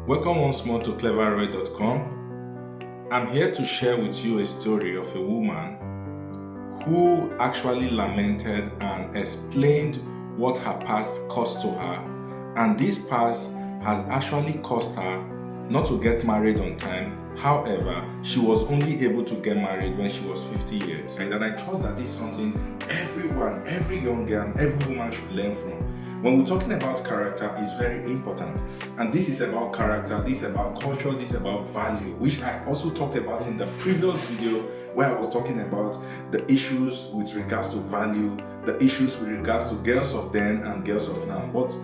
Welcome once more to cleverroy.com. I'm here to share with you a story of a woman who actually lamented and explained what her past cost to her. And this past has actually cost her not to get married on time. However, she was only able to get married when she was 50 years. And I trust that this is something everyone, every young girl, and every woman should learn from. When we're talking about character, it's very important. And this is about character, this is about culture, this is about value, which I also talked about in the previous video where I was talking about the issues with regards to value, the issues with regards to girls of then and girls of now. But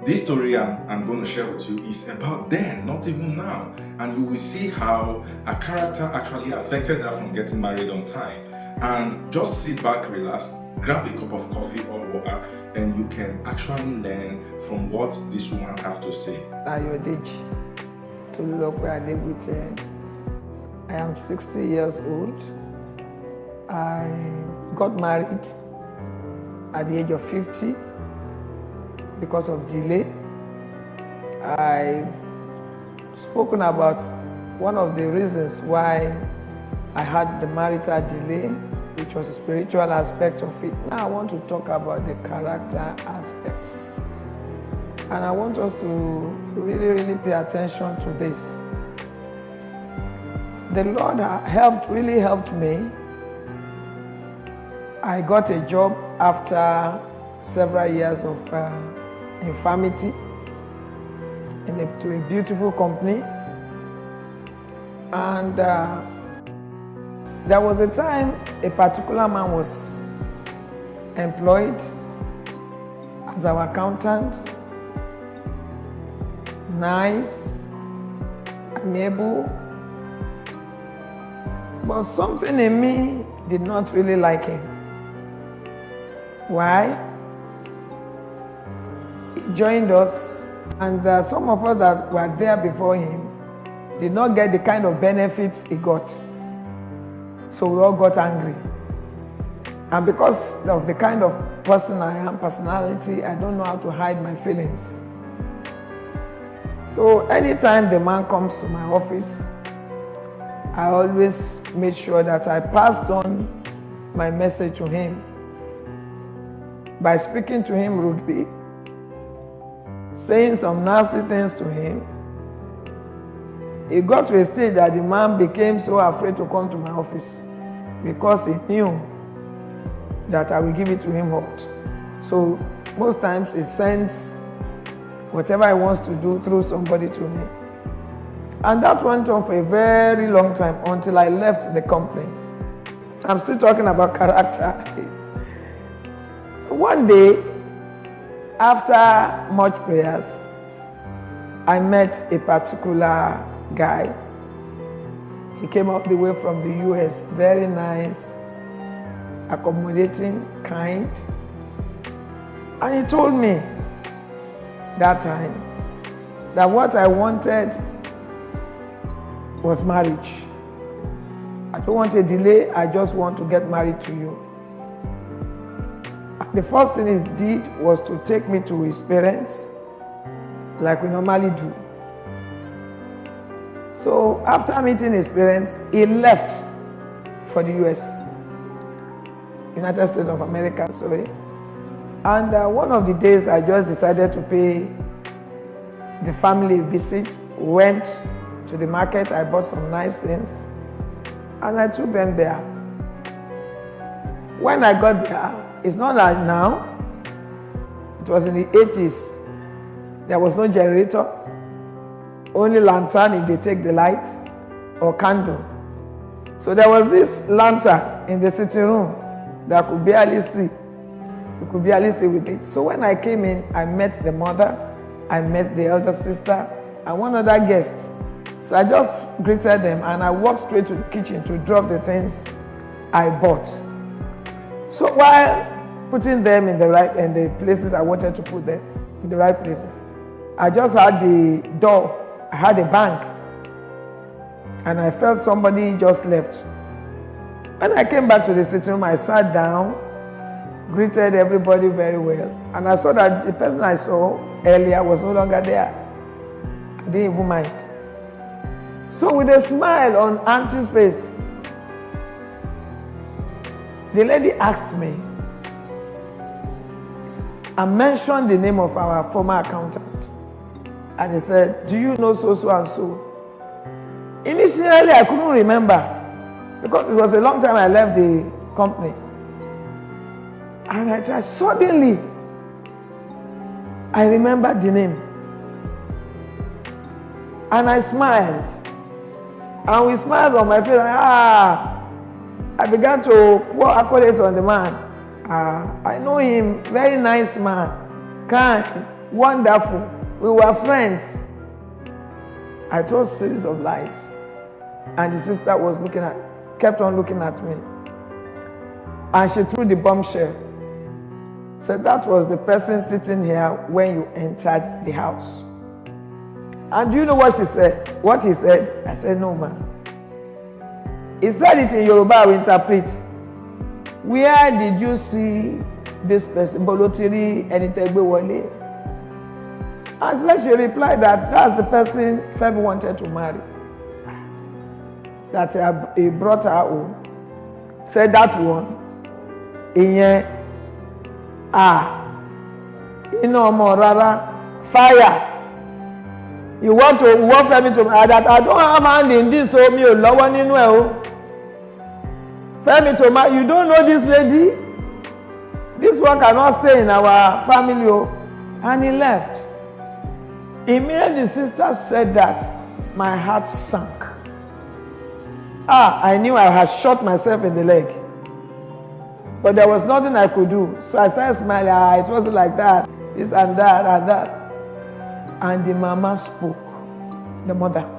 this story I'm going to share with you is about then, not even now. And you will see how a character actually affected her from getting married on time. And just sit back, relax, grab a cup of coffee or water, and you can actually learn from what this woman have to say. Ayodeji Tolulope Adebute. I am 60 years old. I got married at the age of 50 because of delay. I've spoken about one of the reasons why I had the marital delay, which was the spiritual aspect of it. Now I want to talk about the character aspect. And I want us to really pay attention to this. The Lord really helped me. I got a job after several years of infirmity to a beautiful company. And there was a time a particular man was employed as our accountant. Nice, amiable, but something in me did not really like him. Why? He joined us, and some of us that were there before him did not get the kind of benefits he got. So we all got angry. And because of the kind of person I am, personality, I don't know how to hide my feelings. So anytime the man comes to my office, I always made sure that I passed on my message to him by speaking to him rudely, saying some nasty things to him. It got to a stage that the man became so afraid to come to my office because he knew that I will give it to him hot. So most times he sends whatever he wants to do through somebody to me. And that went on for a very long time until I left the company. I'm still talking about character. So one day, after much prayers, I met a particular guy. He came up the way from the US, very nice, accommodating, kind. And he told me that time that what I wanted was marriage. I don't want a delay, I just want to get married to you. And the first thing he did was to take me to his parents, like we normally do. So after meeting his parents, he left for the US, United States of America, sorry. And one of the days I just decided to pay the family a visit, went to the market, I bought some nice things, and I took them there. When I got there, it's not like now, it was in the 80s. There was no generator, only lantern if they take the light, or candle. So there was this lantern in the sitting room that I could barely see. You could barely see with it. So when I came in, I met the mother, I met the elder sister, and one other guest. So I just greeted them and I walked straight to the kitchen to drop the things I bought. So while putting them in the places I wanted to put them, in the right places, I just had the door, I had a bang, and I felt somebody just left. When I came back to the sitting room, I sat down, greeted everybody very well, and I saw that the person I saw earlier was no longer there. I didn't even mind. So with a smile on Auntie's face, the lady asked me and mentioned the name of our former accountant. And he said, do you know so and so? Initially, I couldn't remember because it was a long time I left the company. And I tried. Suddenly, I remembered the name. And I smiled. And with smiles on my face, I began to pour accolades on the man. I know him, very nice man, kind, wonderful. We were friends. I told a series of lies. And the sister was kept on looking at me. And she threw the bombshell. Said that was the person sitting here when you entered the house. And do you know what she said? What he said? I said, no, man. He said it in Yoruba, I will interpret. Where did you see this person? Bolotiri Enitegbe Wole. And so she replied that that's the person Femi wanted to marry. That he brought her home. Said that one. More rara, fire. You want Femi to marry that? I don't have hand in this, so me lower ninu. Femi to marry, you don't know this lady? This one cannot stay in our family. And he left. Immediately the sister said that, my heart sank. I knew I had shot myself in the leg. But there was nothing I could do. So I started smiling. It wasn't like that. This and that and that. And the mama spoke. The mother.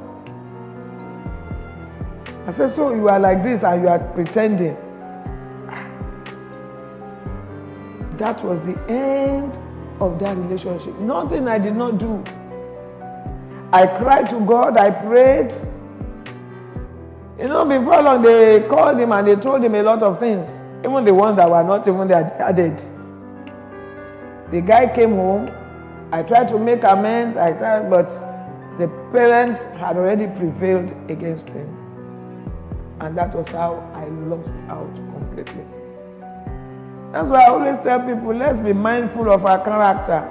I said, so you are like this and you are pretending. That was the end of that relationship. Nothing I did not do. I cried to God. I prayed. Before long, they called him and they told him a lot of things. Even the ones that were not even there dead. The guy came home. I tried to make amends. But the parents had already prevailed against him. And that was how I lost out completely. That's why I always tell people, let's be mindful of our character.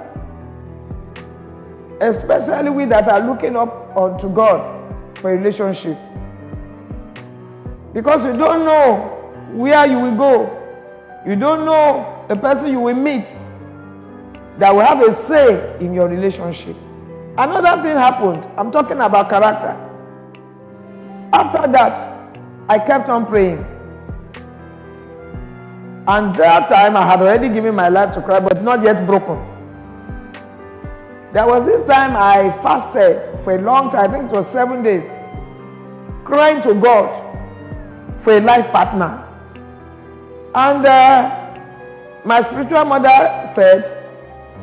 Especially we that are looking up unto God for a relationship. Because you don't know where you will go. You don't know the person you will meet that will have a say in your relationship. Another thing happened. I'm talking about character. After that, I kept on praying. And that time I had already given my life to Christ, but not yet broken. There was this time I fasted for a long time. I think it was 7 days. Crying to God for a life partner. And my spiritual mother said,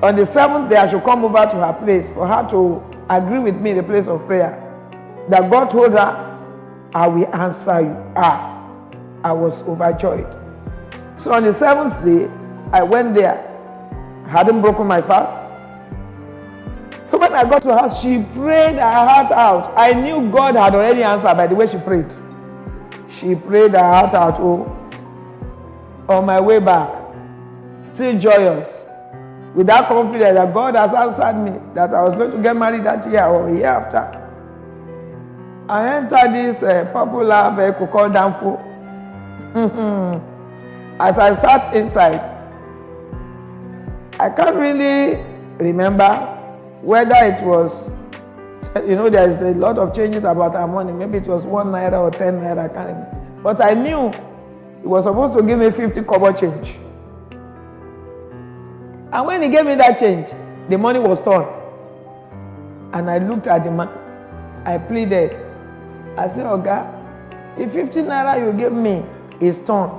on the 7th day I should come over to her place for her to agree with me in the place of prayer. That God told her, I will answer you. I was overjoyed. So on the 7th day, I went there. I hadn't broken my fast. So when I got to her house, she prayed her heart out. I knew God had already answered by the way she prayed. She prayed her heart out. On my way back, still joyous, with that confidence that God has answered me, that I was going to get married that year or a year after. I entered this popular vehicle called Danfo. As I sat inside, I can't really remember whether it was, there is a lot of changes about our money. Maybe it was 1 naira or 10 naira, I can't remember. But I knew he was supposed to give me 50 kobo change. And when he gave me that change, the money was torn. And I looked at the man. I pleaded. I said, Oga, if 50 naira you give me is torn,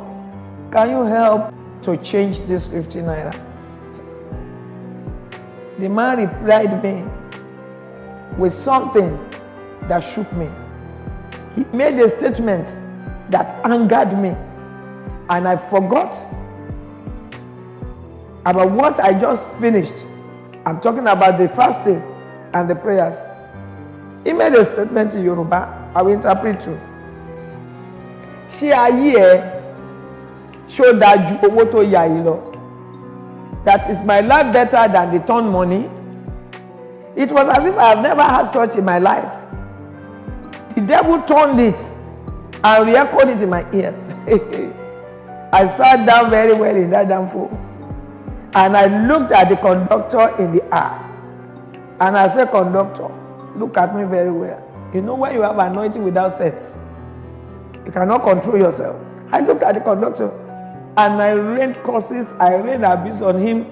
can you help to change this 50 naira? The man replied me with something that shook me. He made a statement that angered me. And I forgot about what I just finished. I'm talking about the fasting and the prayers. He made a statement in Yoruba. I will interpret too. Ṣé ayé ẹ ṣó dájú owó tó yá yìí lọ? That is my life better than the turn money? It was as if I have never had such in my life. The devil turned it and re-echoed it in my ears. I sat down very well in that damn phone. And I looked at the conductor in the eye. And I said, conductor, look at me very well. You know when you have anointing without sense, you cannot control yourself. I looked at the conductor and I rained curses, I rained abuse on him.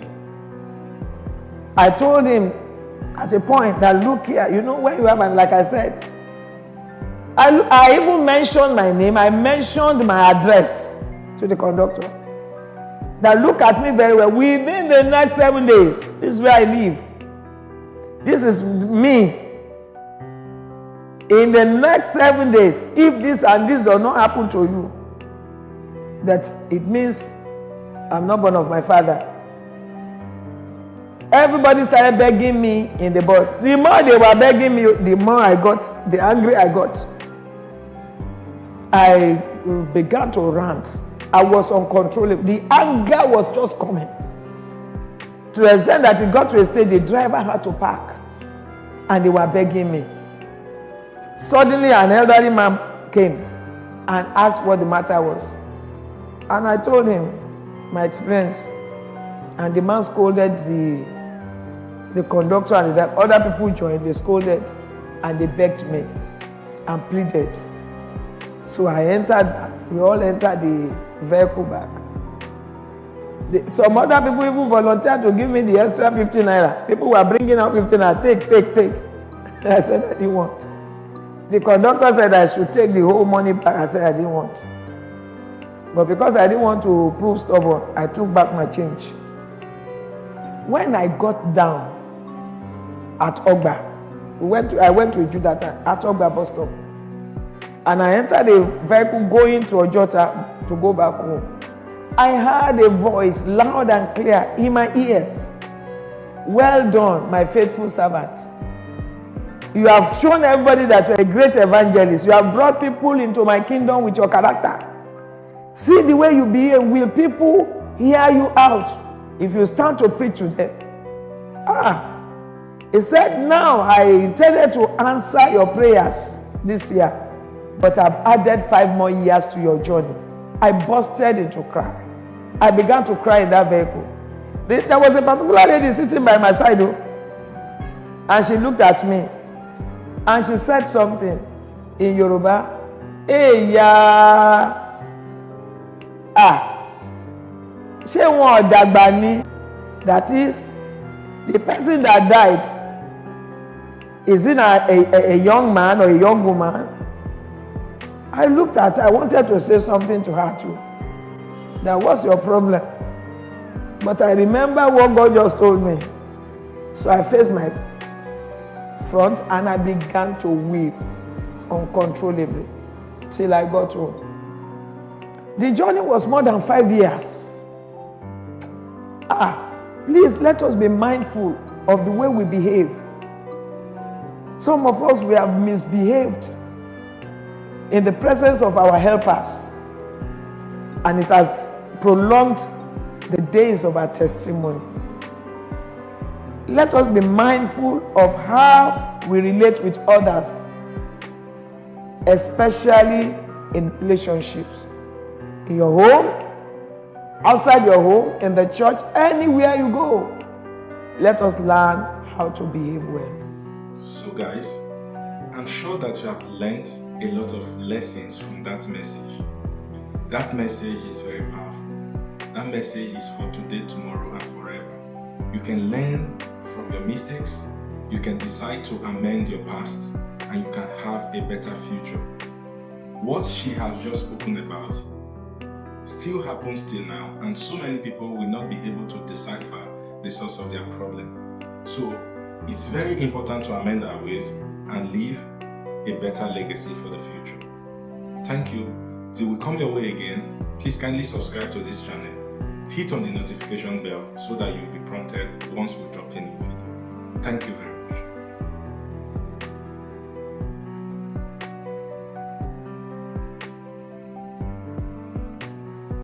I told him at a point that, look here, you know when you have, and like I said, I even mentioned my name, I mentioned my address to the conductor. That look at me very well. Within the next 7 days, this is where I live. This is me. In the next 7 days, if this and this does not happen to you, that it means I'm not born of my father. Everybody started begging me in the bus. The more they were begging me, the more I got, the angry I got. I began to rant. I was uncontrollable. The anger was just coming. To the extent that it got to a stage, the driver had to park. And they were begging me. Suddenly, an elderly man came and asked what the matter was. And I told him my experience. And the man scolded the conductor and the other people joined. They scolded and they begged me and pleaded. So I entered, we all entered the vehicle back. Some other people even volunteered to give me the extra 15 naira. People were bringing out 15 naira. Take. I said I didn't want. The conductor said I should take the whole money back. I said I didn't want. But because I didn't want to prove stubborn, I took back my change. When I got down at Ogba, I went to Ijudata at Ogba bus stop. And I entered a vehicle going to Ojota to go back home. I heard a voice loud and clear in my ears. Well done, my faithful servant. You have shown everybody that you're a great evangelist. You have brought people into my kingdom with your character. See the way you behave. Will people hear you out if you stand to preach to them? He said, now I intended to answer your prayers this year, but I've added 5 more years to your journey. I busted into cry. I began to cry in that vehicle. There was a particular lady sitting by my side, and she looked at me, and she said something in Yoruba. Hey, ya. Ṣé wọn ò dàgbà ni? That is, the person that died, is it a young man or a young woman? I looked at her, I wanted to say something to her too. That what's your problem? But I remember what God just told me. So I faced my front and I began to weep uncontrollably till I got home. The journey was more than 5 years. Please let us be mindful of the way we behave. Some of us, we have misbehaved in the presence of our helpers, and it has prolonged the days of our testimony. Let us be mindful of how we relate with others, especially in relationships. In your home, outside your home, in the church, anywhere you go. Let us learn how to behave well. So guys, I'm sure that you have learned a lot of lessons from that message. That message is very powerful. That message is for today, tomorrow, and forever. You can learn from your mistakes. You can decide to amend your past, and you can have a better future. What she has just spoken about still happens till now, and so many people will not be able to decipher the source of their problem. So it's very important to amend our ways and leave a better legacy for the future. Thank you. Till we come your way again, please kindly subscribe to this channel. Hit on the notification bell so that you'll be prompted once we drop a new video. Thank you very much.